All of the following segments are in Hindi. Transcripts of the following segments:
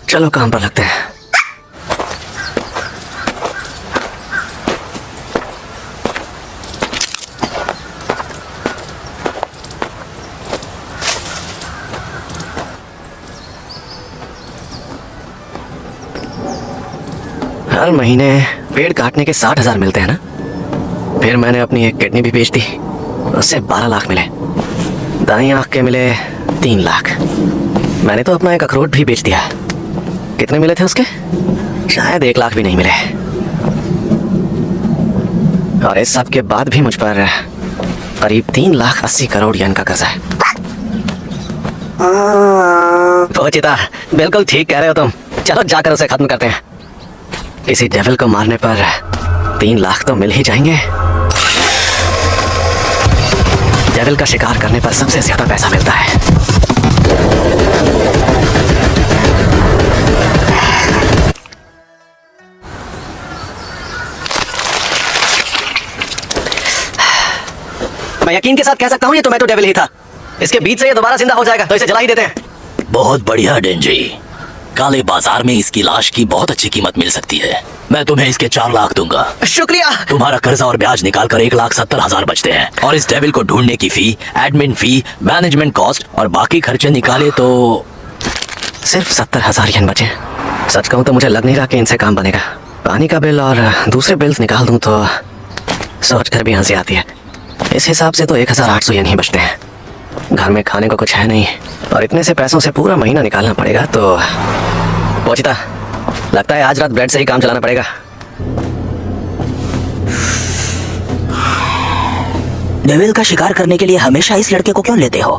चलो काम पर लगते हैं। हर महीने पेड़ काटने के 60,000 मिलते हैं ना। फिर मैंने अपनी एक किडनी भी बेच दी, उससे 12 लाख मिले। दाईं आंख के मिले 3 लाख। मैंने तो अपना एक अखरोट भी बेच दिया। कितने मिले थे उसके? शायद 1 लाख भी नहीं मिले। और इस सब के बाद भी मुझ पर करीब 3,80,00,000 करोड़ येन का कर्जा है। पोचिता, बिल्कुल ठीक कह रहे हो तुम। चलो जाकर उसे खत्म करते हैं। किसी डेविल को मारने पर 3 लाख तो मिल ही जाएंगे। डेविल का शिकार करने पर सबसे ज्यादा पैसा मिलता है। मैं यकीन के साथ कह सकता हूं ये टोमेटो डेविल ही था। इसके बीच से ये दोबारा जिंदा हो जाएगा, तो इसे जला ही देते हैं। बहुत बढ़िया डेंजी। काले बाजार में इसकी लाश की बहुत अच्छी कीमत मिल सकती है। मैं तुम्हें इसके 4 लाख दूंगा। शुक्रिया। तुम्हारा कर्जा और ब्याज निकाल कर 1,70,000 बचते हैं। और इस डेविल को ढूंढने की फी, एडमिन फी, मैनेजमेंट कॉस्ट और बाकी खर्चे निकाले तो सिर्फ 70,000 येन बचे। सच कहूं तो मुझे लग नहीं रहा कि इनसे काम बनेगा। पानी का बिल और दूसरे बिल्स निकाल दूं तो सोचकर भी हंसी आती है। इस हिसाब से तो 1,800 येन ही बचते हैं। घर में खाने को कुछ है नहीं और इतने से पैसों से पूरा महीना निकालना पड़ेगा। तो पोचिता, लगता है आज रात ब्रेड से ही काम चलाना पड़ेगा। डेविल का शिकार करने के लिए हमेशा इस लड़के को क्यों लेते हो?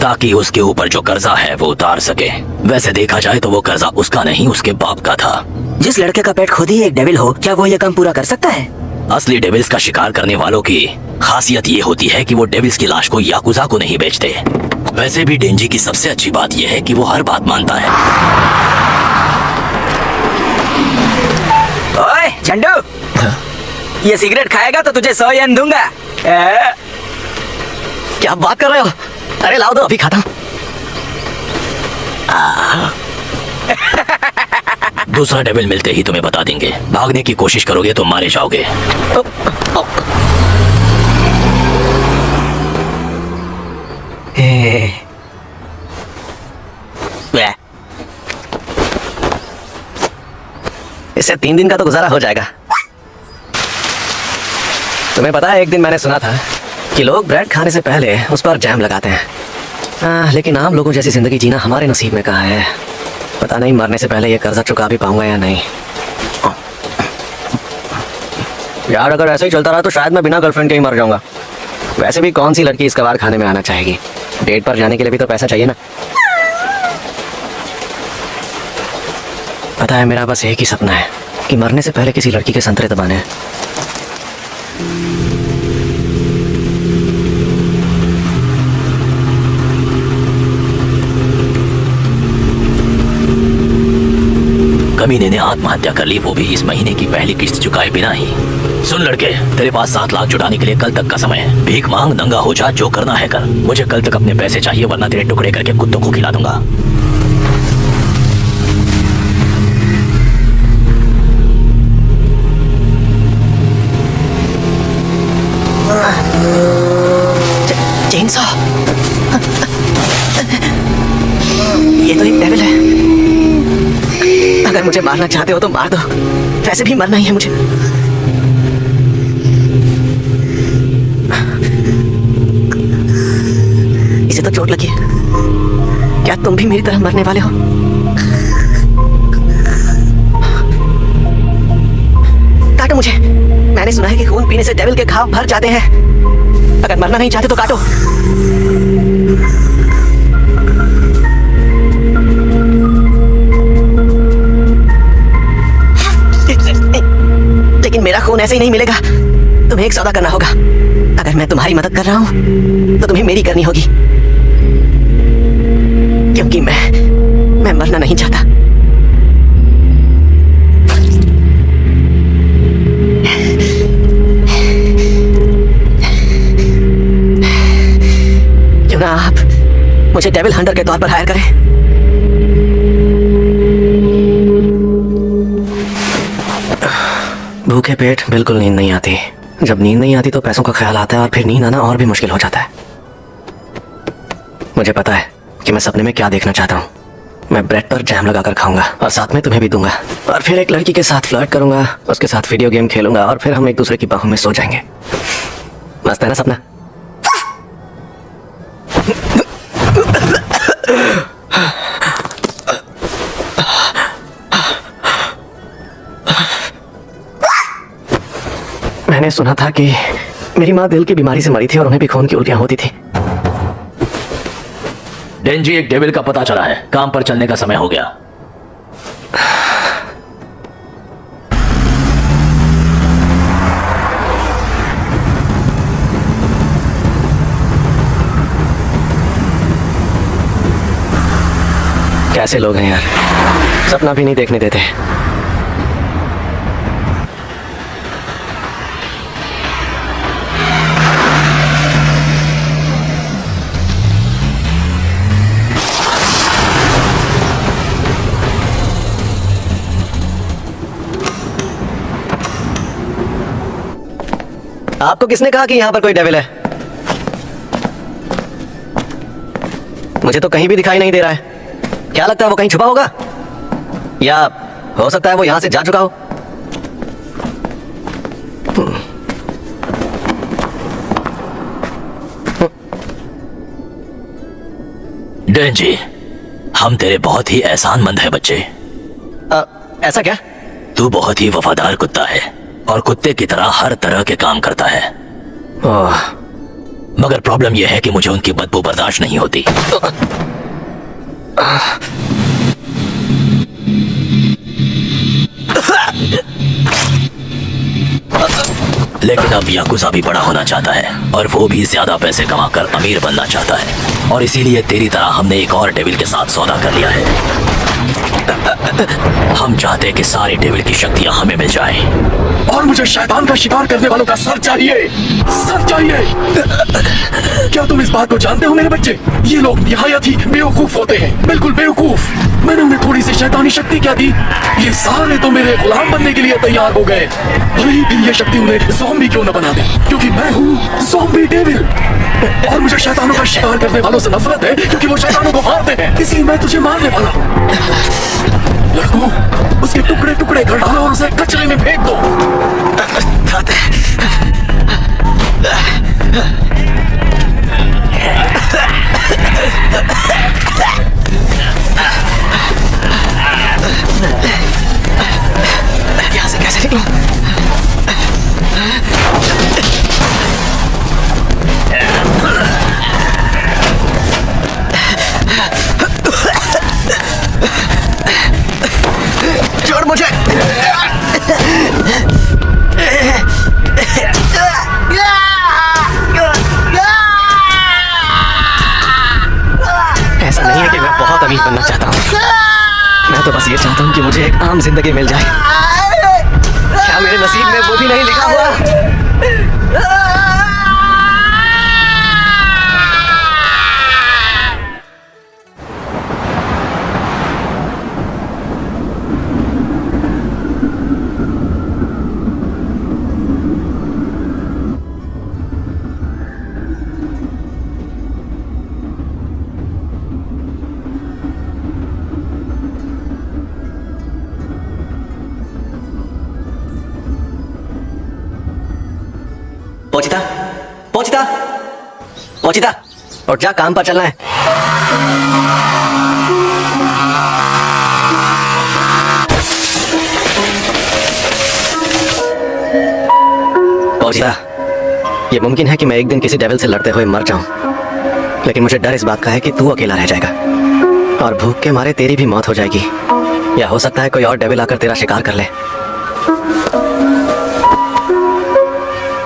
ताकि उसके ऊपर जो कर्जा है वो उतार सके। वैसे देखा जाए तो वो कर्जा उसका नहीं, उसके बाप का था। जिस लड़के का पेट खुद ही एक डेविल हो, क्या वो ये काम पूरा कर सकता है? असली डेविल्स का शिकार करने वालों की खासियत ये होती है कि वो डेविल्स की लाश को याकुजा को नहीं बेचते। वैसे भी डेंजी की सबसे अच्छी बात यह है कि वो हर बात मानता है। ओए झंडू, ये सिगरेट खाएगा तो तुझे 100 येन दूंगा। क्या बात कर रहे हो? अरे लाओ दो, अभी खाता हूं। दूसरा डेविल मिलते ही तुम्हें बता देंगे। भागने की कोशिश करोगे तो मारे जाओगे। इससे 3 दिन का तो गुजारा हो जाएगा। तुम्हें पता है, एक दिन मैंने सुना था कि लोग ब्रेड खाने से पहले उस पर जैम लगाते हैं। लेकिन आम लोगों जैसी जिंदगी जीना हमारे नसीब में कहाँ है। पता नहीं मरने से पहले ये कर्जा चुका भी पाऊंगा या नहीं। यार, अगर ऐसे ही चलता रहा तो शायद मैं बिना गर्लफ्रेंड के ही मर जाऊंगा। वैसे भी कौन सी लड़की इस कबाड़ खाने में आना चाहेगी? डेट पर जाने के लिए भी तो पैसा चाहिए ना। पता है, मेरा बस एक ही सपना है कि मरने से पहले किसी लड़की के संतरे दबाने हैं। कमीने ने आत्महत्या कर ली, वो भी इस महीने की पहली किस्त चुकाए बिना ही। सुन लड़के, तेरे पास 7 लाख जुटाने के लिए कल तक का समय है। भीख मांग, नंगा हो जा, जो करना है कर। मुझे कल तक अपने पैसे चाहिए, वरना तेरे टुकड़े करके कुत्तों को खिला दूंगा। चेनसॉ, ये तो एक डेविल है। अगर मुझे मारना चाहते हो तो मार दो, वैसे भी मरना ही है मुझे। इसे तो चोट लगी है। क्या तुम भी मेरी तरह मरने वाले हो? काटो मुझे। मैंने सुना है कि खून पीने से डेविल के घाव भर जाते हैं। अगर मरना नहीं चाहते तो काटो। लेकिन मेरा खून ऐसे ही नहीं मिलेगा। तुम्हें एक सौदा करना होगा। अगर मैं तुम्हारी मदद कर रहा हूं तो तुम्हें मेरी करनी होगी, क्योंकि मैं मरना नहीं चाहता। मुझे डेविल हंटर के तौर पर हायर करें। भूखे पेट बिल्कुल नींद नहीं आती। जब नींद नहीं आती तो पैसों का ख्याल आता है और फिर नींद आना और भी मुश्किल हो जाता है। मुझे पता है कि मैं सपने में क्या देखना चाहता हूँ। मैं ब्रेड पर जैम लगाकर खाऊंगा और साथ में तुम्हें भी दूंगा, और फिर एक लड़की के साथ फ्लर्ट करूंगा, उसके साथ वीडियो गेम खेलूंगा और फिर हम एक दूसरे की बाहों में सो जाएंगे। मस्त है ना सपना? मैंने सुना था कि मेरी माँ दिल की बीमारी से मरी थी और उन्हें भी खून की उल्टियां होती थी। डेंजी, एक डेविल का पता चला है। काम पर चलने का समय हो गया। कैसे लोग हैं यार, सपना भी नहीं देखने देते। आपको किसने कहा कि यहां पर कोई डेविल है? मुझे तो कहीं भी दिखाई नहीं दे रहा है। क्या लगता है वो कहीं छुपा होगा, या हो सकता है वो यहां से जा चुका हो? डेंजी, हम तेरे बहुत ही एहसानमंद है बच्चे। ऐसा क्या? तू बहुत ही वफादार कुत्ता है और कुत्ते की तरह हर तरह के काम करता है। ओह, मगर प्रॉब्लम यह है कि मुझे उनकी बदबू बर्दाश्त नहीं होती। लेकिन अब याकुजा भी बड़ा होना चाहता है और वो भी ज्यादा पैसे कमाकर अमीर बनना चाहता है, और इसीलिए तेरी तरह हमने एक और डेविल के साथ सौदा कर लिया है। हम चाहते हैं कि सारे डेविल की शक्तियां हमें मिल जाएं। और मुझे शैतान का शिकार करने वालों का सर चाहिए, सर चाहिए। क्या तुम इस बात को जानते हो मेरे बच्चे? ये लोग निहायत ही बेवकूफ होते हैं, बिल्कुल बेवकूफ। मैंने उन्हें थोड़ी सी शैतानी शक्ति क्या दी, ये सारे तो मेरे गुलाम बनने के लिए तैयार हो गए। भले ही ये शक्ति उन्हें ज़ॉम्बी क्यों न बना दे, क्योंकि मैं हूँ ज़ॉम्बी डेविल। और मुझे शैतानों का शिकार करने वालों से नफरत है, क्योंकि वो शैतानों को मारते हैं। इसलिए मैं तुझे मारने वाला हूँ। लड़कों, उसके टुकड़े टुकड़े कर डालो और उसे कचरे में फेंक दो। यहाँ से कैसे निकलूं? छोड़ मुझे। ऐसा नहीं है कि मैं बहुत अमीर बनना चाहता हूँ, मैं तो बस ये चाहता हूँ कि मुझे एक आम जिंदगी मिल जाए। क्या मेरे नसीब में वो भी नहीं लिखा हुआ? पोचिता, पोचिता, पोचिता, उठ जा, काम पर चलना है। पोचिता, ये मुमकिन है कि मैं एक दिन किसी डेविल से लड़ते हुए मर जाऊं, लेकिन मुझे डर इस बात का है कि तू अकेला रह जाएगा और भूख के मारे तेरी भी मौत हो जाएगी, या हो सकता है कोई और डेविल आकर तेरा शिकार कर ले।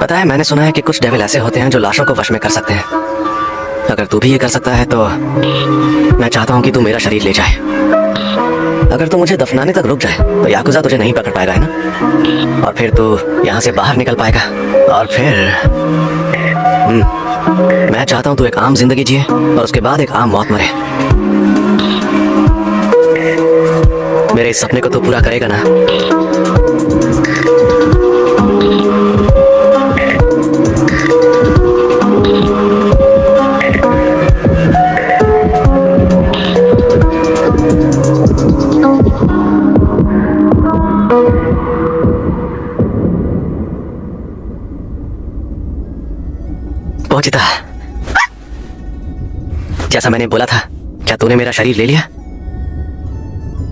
पता है, मैंने सुना है कि कुछ डेविल ऐसे होते हैं जो लाशों को वश में कर सकते हैं। अगर तू भी ये कर सकता है तो मैं चाहता हूँ कि तू मेरा शरीर ले जाए। अगर तू मुझे दफनाने तक रुक जाए तो याकुजा तुझे नहीं पकड़ पाएगा, है ना? और फिर तू यहाँ से बाहर निकल पाएगा और फिर मैं चाहता हूँ तू एक आम जिंदगी जिए और उसके बाद एक आम मौत मरे। मेरे इस सपने को तू पूरा करेगा ना? पहुंचता, जैसा मैंने बोला था, क्या तूने मेरा शरीर ले लिया?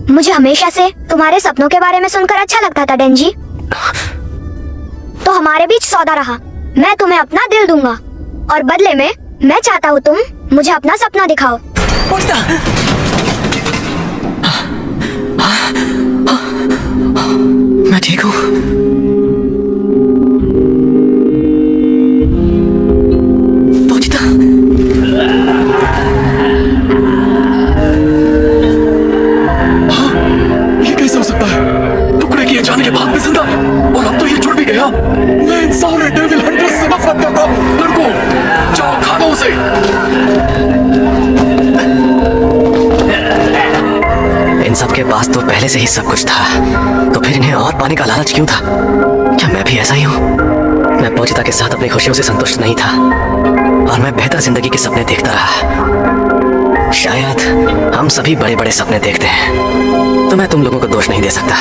मुझे हमेशा से तुम्हारे सपनों के बारे में सुनकर अच्छा लगता था डेंजी। तो हमारे बीच सौदा रहा। मैं तुम्हें अपना दिल दूंगा और बदले में मैं चाहता हूँ तुम मुझे अपना सपना दिखाओ। मैं ठीक हूँ। ये कैसे हो सकता है? टुकड़े किए जाने के बाद भी जिंदा, और अब तो ये जुड़ भी गया। मैं इन सारे डेविल हंटर्स से नफरत करता हूँ। लड़कों, जाओ खा दो उसे। इन सब के पास तो पहले से ही सब कुछ था, तो फिर इन्हें और पाने का लालच क्यों था? क्या मैं भी ऐसा ही हूँ? मैं पोचिता के साथ अपनी खुशियों से संतुष्ट नहीं था और मैं बेहतर जिंदगी के सपने देखता रहा। शायद हम सभी बड़े बड़े सपने देखते हैं, तो मैं तुम लोगों को दोष नहीं दे सकता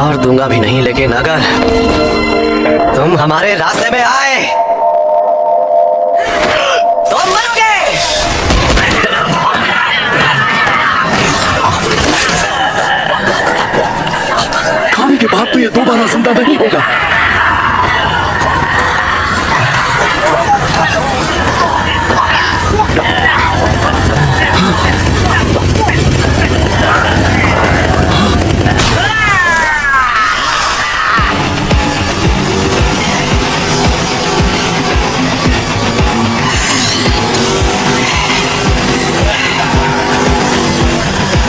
और दूंगा भी नहीं। लेकिन अगर तुम हमारे रास्ते में आए तो मरोगे। खाने के बाद तो ये दोबारा जिंदा नहीं होगा।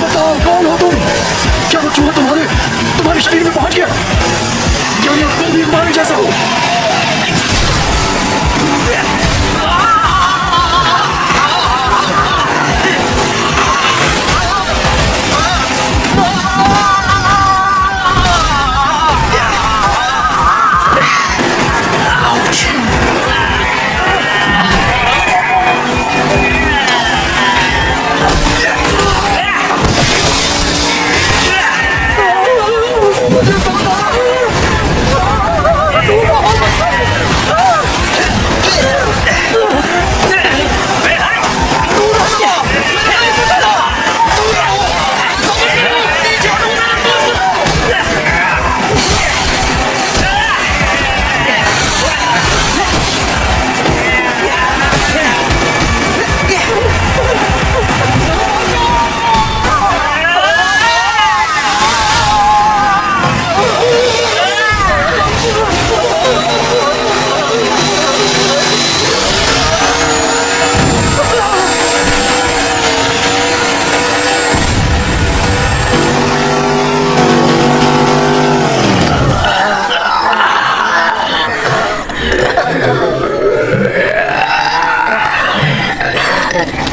बताओ कौन हो तुम? क्या वो चूहा तुम्हारे शरीर में पहुंच गया? क्या ये तुम भी हमारे जैसा हो?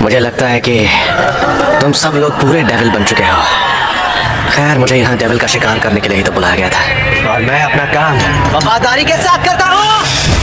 मुझे लगता है कि तुम सब लोग पूरे डेविल बन चुके हो। खैर, मुझे यहाँ डेविल का शिकार करने के लिए ही तो बुलाया गया था और मैं अपना काम वफादारी के साथ करता हूँ।